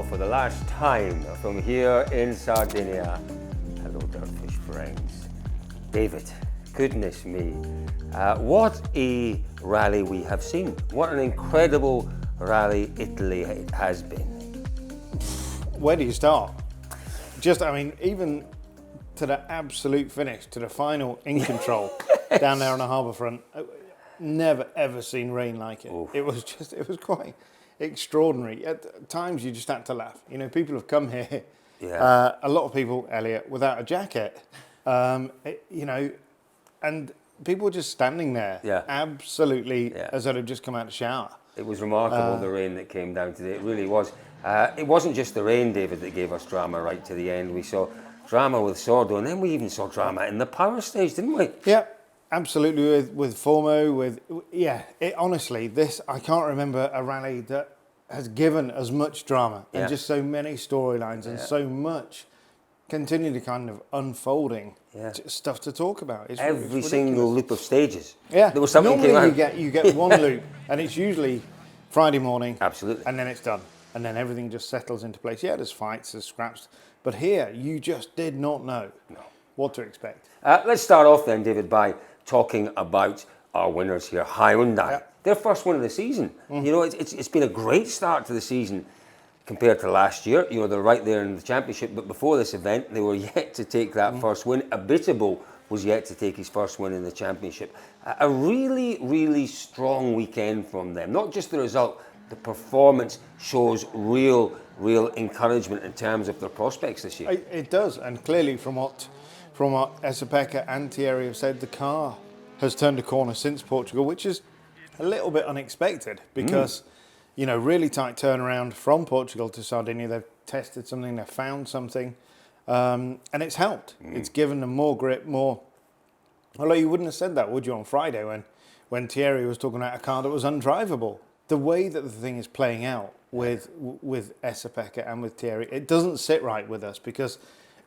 now for the last time from here in Sardinia. Hello, Dirtfish friends. David, goodness me, what a rally we have seen. What an incredible Rally Italy it has been. Where do you start? Even to the absolute finish, to the final in control, down there on the harbour front. Never ever seen rain like it. Oof. It was quite extraordinary. At times you just had to laugh. You know, people have come here, a lot of people, Elliot, without a jacket, and people were just standing there, absolutely as though they'd just come out of the shower. It was remarkable, the rain that came down today. It really was. It wasn't just the rain, David, that gave us drama right to the end. We saw drama with Sordo, and then we even saw drama in the power stage, didn't we? Yeah. Absolutely, with Formo, honestly, I can't remember a rally that has given as much drama and just so many storylines and so much continually kind of unfolding stuff to talk about. Every single loop of stages. Yeah, there was something normally you get one loop, and it's usually Friday morning. Absolutely, and then it's done, and then everything just settles into place. Yeah, there's fights, there's scraps, but here you just did not know what to expect. Let's start off then, David, by talking about our winners here, Hyundai. Their first win of the season. You know, it's been a great start to the season compared to last year. You know, they're right there in the championship, but before this event, they were yet to take that first win. Abitable was yet to take his first win in the championship. A really, really strong weekend from them. Not just the result, the performance shows real encouragement in terms of their prospects this year. It does, and clearly from what Esapekka and Thierry have said, the car has turned a corner since Portugal, which is a little bit unexpected because, really tight turnaround from Portugal to Sardinia. They've tested something, they've found something, and it's helped. It's given them more grip, although you wouldn't have said that, would you, on Friday when Thierry was talking about a car that was undrivable. The way that the thing is playing out with Esapekka and with Thierry, it doesn't sit right with us because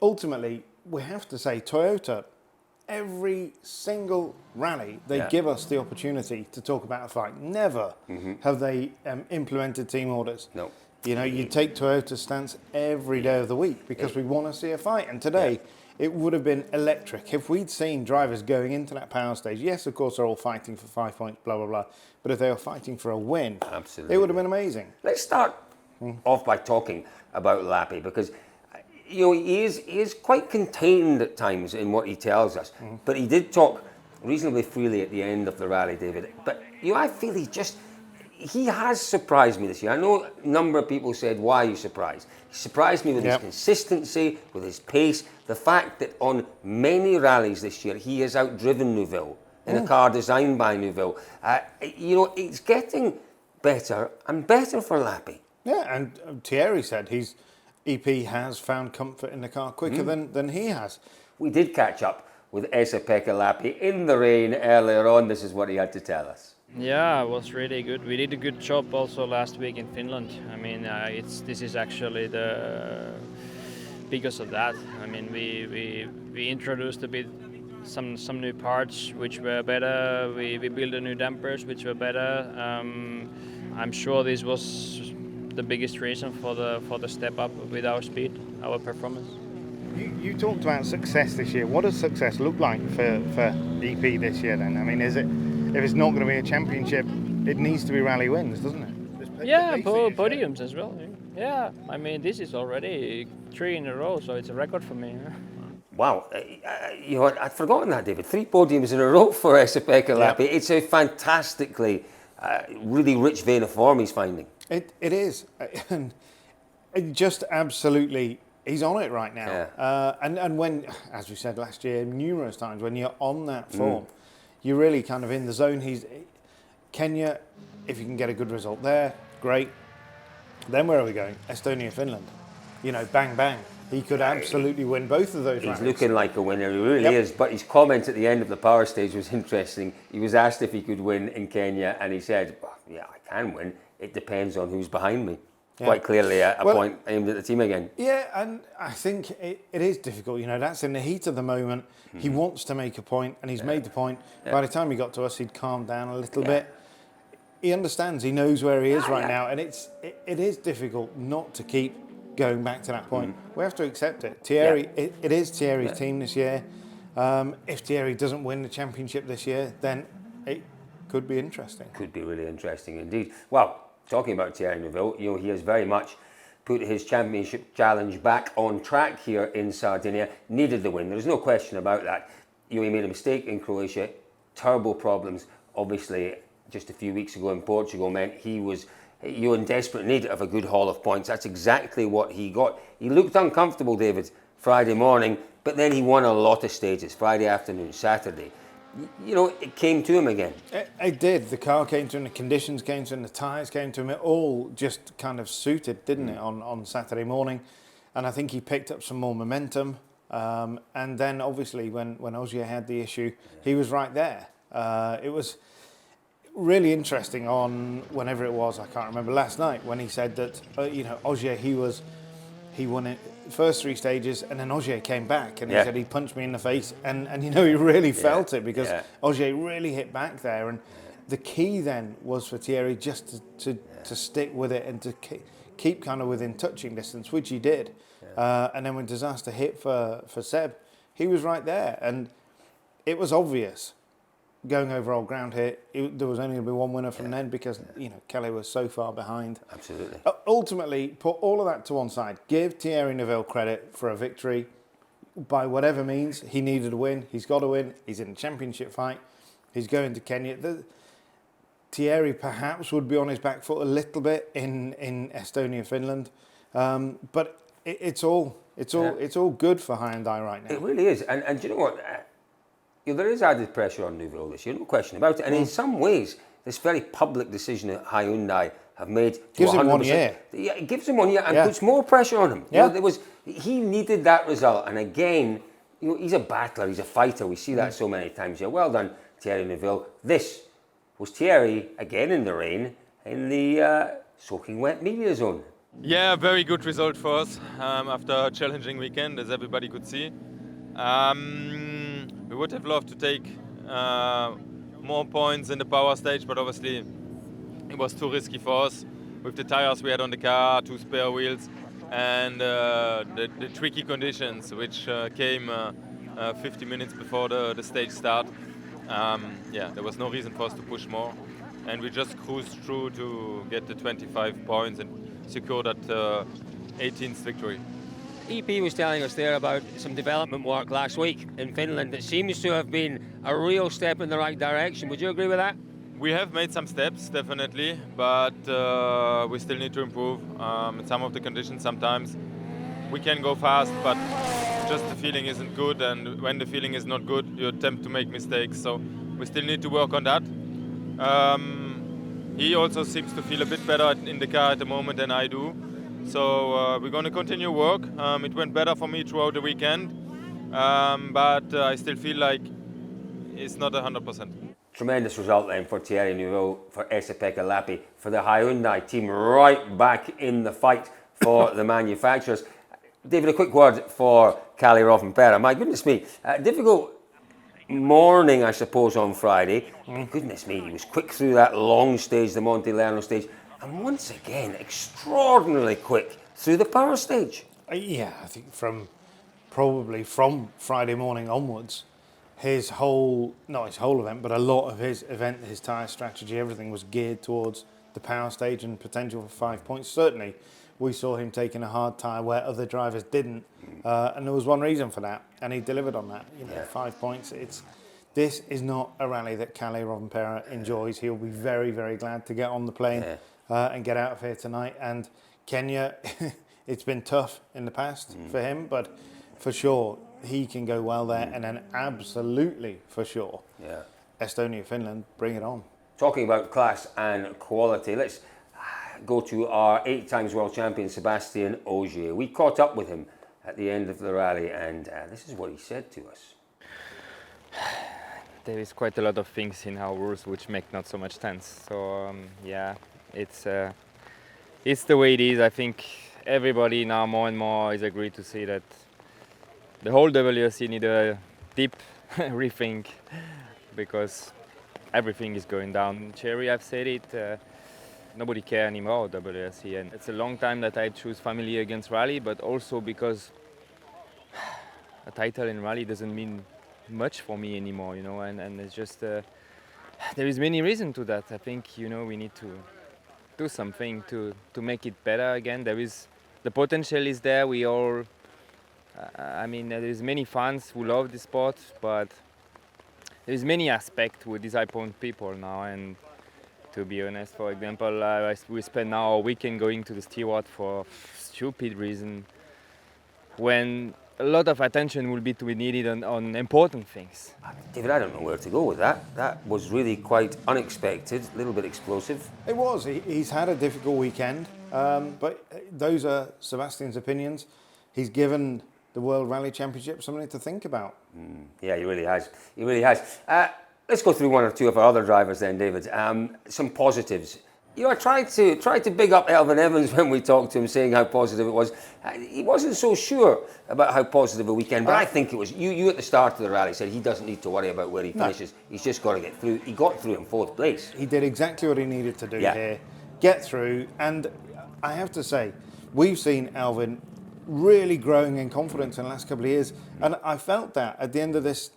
ultimately, we have to say, Toyota, every single rally, they give us the opportunity to talk about a fight. Never have they implemented team orders. No. You know, you take Toyota's stance every day of the week because we want to see a fight. And today, it would have been electric. If we'd seen drivers going into that power stage, yes, of course, they're all fighting for 5 points, blah, blah, blah. But if they were fighting for a win, it would have been amazing. Let's start off by talking about Lappi because he is quite contained at times in what he tells us, but he did talk reasonably freely at the end of the rally, David. But I feel he has surprised me this year. I know a number of people said, why are you surprised? He surprised me with his consistency, with his pace, the fact that on many rallies this year, he has outdriven Neuville in a car designed by Neuville. It's getting better and better for Lappi. Yeah, and Thierry said EP has found comfort in the car quicker than he has. We did catch up with Esapekka Lappi in the rain earlier on. This is what he had to tell us. Yeah, it was really good. We did a good job also last week in Finland. I mean, this is actually because of that. I mean, we introduced a bit some new parts which were better. We built new dampers which were better. I'm sure this was the biggest reason for the step up with our speed, our performance. You talked about success this year. What does success look like for EP this year then? I mean, if it's not going to be a championship, it needs to be rally wins, doesn't it? Yeah, podiums as well. Yeah, I mean, this is already 3 in a row, so it's a record for me. Wow, I'd forgotten that, David. 3 podiums in a row for Esapekka Lappi. It's a fantastically, really rich vein of form he's finding. It is, and just absolutely, he's on it right now. Yeah. And when, as we said last year, numerous times, when you're on that form, you're really kind of in the zone. Kenya, if you can get a good result there, great. Then where are we going? Estonia, Finland. Bang, bang. He could absolutely win both of those rounds. He's looking like a winner, he really is. But his comment at the end of the power stage was interesting. He was asked if he could win in Kenya, and he said, I can win. It depends on who's behind me. Quite clearly a point aimed at the team again. Yeah, and I think it is difficult. That's in the heat of the moment. He wants to make a point, and he's made the point. By the time he got to us, he'd calmed down a little bit. he understands, he knows where he is right now, and it is difficult not to keep going back to that point. We have to accept it. Thierry, it is Thierry's team this year. If Thierry doesn't win the championship this year, then it could be interesting. Could be really interesting indeed. Well, talking about Thierry Neuville, he has very much put his championship challenge back on track here in Sardinia. Needed the win. There's no question about that. He made a mistake in Croatia. Turbo problems, obviously, just a few weeks ago in Portugal meant he was in desperate need of a good haul of points. That's exactly what he got. He looked uncomfortable, David, Friday morning, but then he won a lot of stages, Friday afternoon, Saturday. It came to him again. It did. The car came to him, the conditions came to him, the tyres came to him. It all just kind of suited, didn't it, on Saturday morning. And I think he picked up some more momentum. And then, obviously, when Ogier had the issue, he was right there. It was really interesting on whenever it was, I can't remember, last night, when he said that, Ogier, he won it first 3 stages, and then Ogier came back and he said he punched me in the face, and he really felt it, because Ogier really hit back there. And the key then was for Thierry just to stick with it and to keep kind of within touching distance, which he did. And then when disaster hit for Seb, he was right there, and it was obvious going over old ground here. There was only going to be one winner from then, because Kelly was so far behind. Absolutely. Ultimately, put all of that to one side. Give Thierry Neuville credit for a victory by whatever means. He needed a win. He's got to win. He's in a championship fight. He's going to Kenya. Thierry perhaps would be on his back foot a little bit in Estonia, Finland, but it's all good for Hyundai right now. It really is, and do you know what? There is added pressure on Neuville this year, no question about it. And in some ways, this very public decision that Hyundai have made gives him 1 year. Yeah, it gives him 1 year and puts more pressure on him. Yeah. He needed that result, and again, he's a battler, he's a fighter. We see that so many times here. Well done, Thierry Neuville. This was Thierry again in the rain in the soaking wet media zone. Yeah, very good result for us after a challenging weekend, as everybody could see. We would have loved to take more points in the power stage, but obviously it was too risky for us with the tires we had on the car, 2 spare wheels, and the tricky conditions which came 50 minutes before the stage start. There was no reason for us to push more, and we just cruised through to get the 25 points and secure that 18th victory. EP was telling us there about some development work last week in Finland that seems to have been a real step in the right direction. Would you agree with that? We have made some steps, definitely, but we still need to improve. In some of the conditions, sometimes we can go fast, but just the feeling isn't good, and when the feeling is not good, you attempt to make mistakes. So we still need to work on that. He also seems to feel a bit better in the car at the moment than I do. So we're going to continue work. It went better for me throughout the weekend, but I still feel like it's not 100%. Tremendous result then for Thierry Neuville, for Esapekka Lappi, for the Hyundai team, right back in the fight for the manufacturers. David, a quick word for Kalle Rovanperä. My goodness me, difficult morning, I suppose, on Friday. Goodness me, he was quick through that long stage, the Monte Lerno stage. And once again, extraordinarily quick through the power stage. Yeah, I think from Friday morning onwards, his whole event, but a lot of his event, his tyre strategy, everything was geared towards the power stage and potential for 5 points. Certainly, we saw him taking a hard tyre where other drivers didn't. And there was one reason for that, and he delivered on that. 5 points. This is not a rally that Kalle Rovanperä enjoys. He'll be very, very glad to get on the plane and get out of here tonight. And Kenya, it's been tough in the past for him, but for sure he can go well there. And then absolutely for sure, Estonia, Finland, bring it on. Talking about class and quality, let's go to our 8 times world champion Sebastian Ogier. We caught up with him at the end of the rally, and this is what he said to us. There is quite a lot of things in our rules which make not so much sense. So it's the way it is. I think everybody now more and more is agreed to see that the whole WRC need a deep rethink, because everything is going down. Cherry, I've said it. Nobody cares anymore WRC, and it's a long time that I choose family against rally, but also because a title in rally doesn't mean much for me anymore, you know, and it's just there is many reasons to that. I think, you know, we need to do something to make it better again. The potential is there. We all, I mean, there's many fans who love the sport, but there's many aspects who disappoint people now. And to be honest, for example, we spend now a weekend going to the steward for stupid reason, when a lot of attention will be needed on important things. David, I don't know where to go with that. That was really quite unexpected, a little bit explosive. It was. He's had a difficult weekend, but those are Sebastian's opinions. He's given the World Rally Championship something to think about. Yeah, he really has. He really has. Let's go through one or two of our other drivers then, David. Some positives. You know, I tried to big up Elfyn Evans when we talked to him, saying how positive it was. He wasn't so sure about how positive a weekend, but I think it was. You at the start of the rally said he doesn't need to worry about where he finishes. He's just got to get through. He got through in 4th place. He did exactly what he needed to do here. Get through. And I have to say, we've seen Elfyn really growing in confidence in the last couple of years, and I felt that at the end of this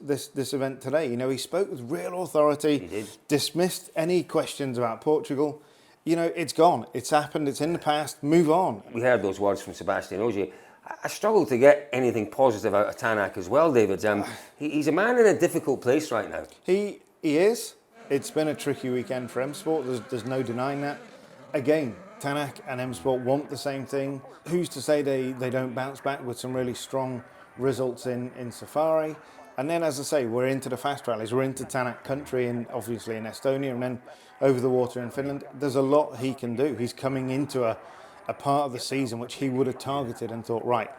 event today. You know, he spoke with real authority. He did. Dismissed any questions about Portugal. You know, it's gone. It's happened. It's in the past. Move on. We heard those words from Sebastian Ogier. I struggle to get anything positive out of Tanak as well, David. He's a man in a difficult place right now. He is. It's been a tricky weekend for M Sport. There's no denying that. Again, Tanak and M Sport want the same thing. Who's to say they don't bounce back with some really strong results in Safari? And then, as I say, we're into the fast rallies. We're into Tanak country, and obviously in Estonia, and then over the water in Finland. There's a lot he can do. He's coming into a part of the season which he would have targeted and thought, right,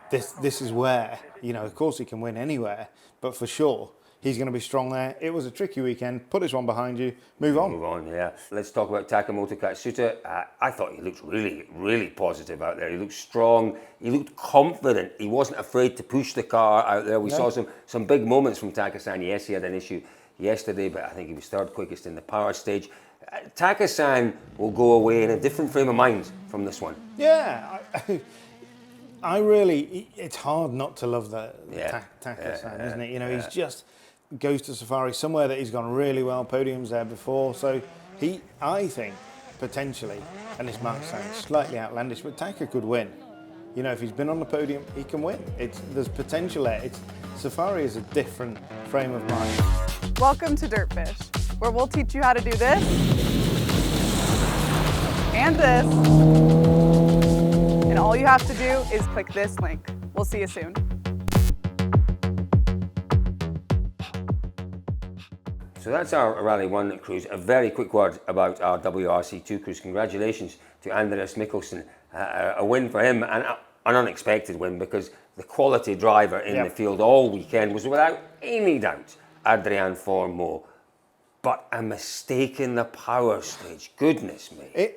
this is where, you know, of course he can win anywhere, but for sure he's going to be strong there. It was a tricky weekend. Put this one behind you. Move on. Move on, yeah. Let's talk about Takamoto Katsuta. I thought he looked really, really positive out there. He looked strong. He looked confident. He wasn't afraid to push the car out there. We saw some big moments from Taka-san. Yes, he had an issue yesterday, but I think he was 3rd quickest in the power stage. Taka-san will go away in a different frame of mind from this one. Yeah, I really, it's hard not to love the Taka-san, isn't it? You know, he's just goes to Safari, somewhere that he's gone really well, podiums there before, so I think, potentially, and this might sound slightly outlandish, but Taka could win. You know, if he's been on the podium, he can win. There's potential there. Safari is a different frame of mind. Welcome to Dirtfish, where we'll teach you how to do this and this, and all you have to do is click this link. We'll see you soon. So that's our Rally 1 cruise. A very quick word about our WRC 2 cruise. Congratulations to Andreas Mikkelsen. A win for him, and an unexpected win, because the quality driver in the field all weekend was, without any doubt, Adrian Formeau. But a mistake in the power stage. Goodness me.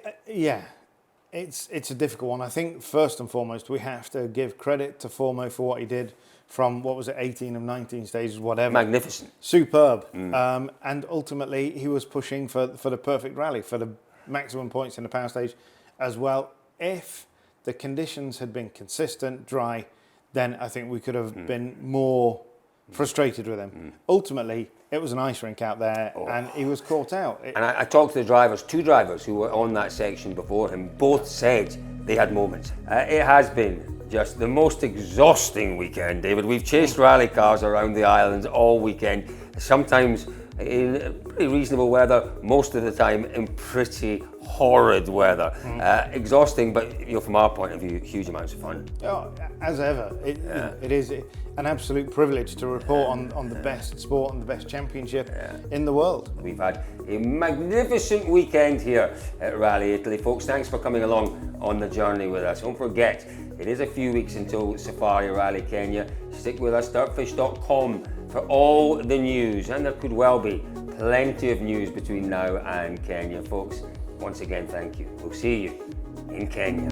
It's a difficult one. I think first and foremost we have to give credit to Formeau for what he did from, what was it, 18 of 19 stages, whatever. Magnificent. Superb. And ultimately he was pushing for the perfect rally, for the maximum points in the power stage as well. If the conditions had been consistent, dry, then I think we could have been more frustrated with him. Ultimately, it was an ice rink out there, and he was caught out. And I talked to the drivers, 2 drivers who were on that section before him, both said they had moments. It has been just the most exhausting weekend, David. We've chased rally cars around the islands all weekend, sometimes in pretty reasonable weather, most of the time in pretty horrid weather. Exhausting, but you know, from our point of view, huge amounts of fun. Oh, as ever, it is an absolute privilege to report on the best sport and the best championship in the world. We've had a magnificent weekend here at Rally Italy. Folks, thanks for coming along on the journey with us. Don't forget, it is a few weeks until Safari Rally Kenya. Stick with us, dirtfish.com, for all the news, and there could well be plenty of news between now and Kenya. Folks, once again, thank you. We'll see you in Kenya.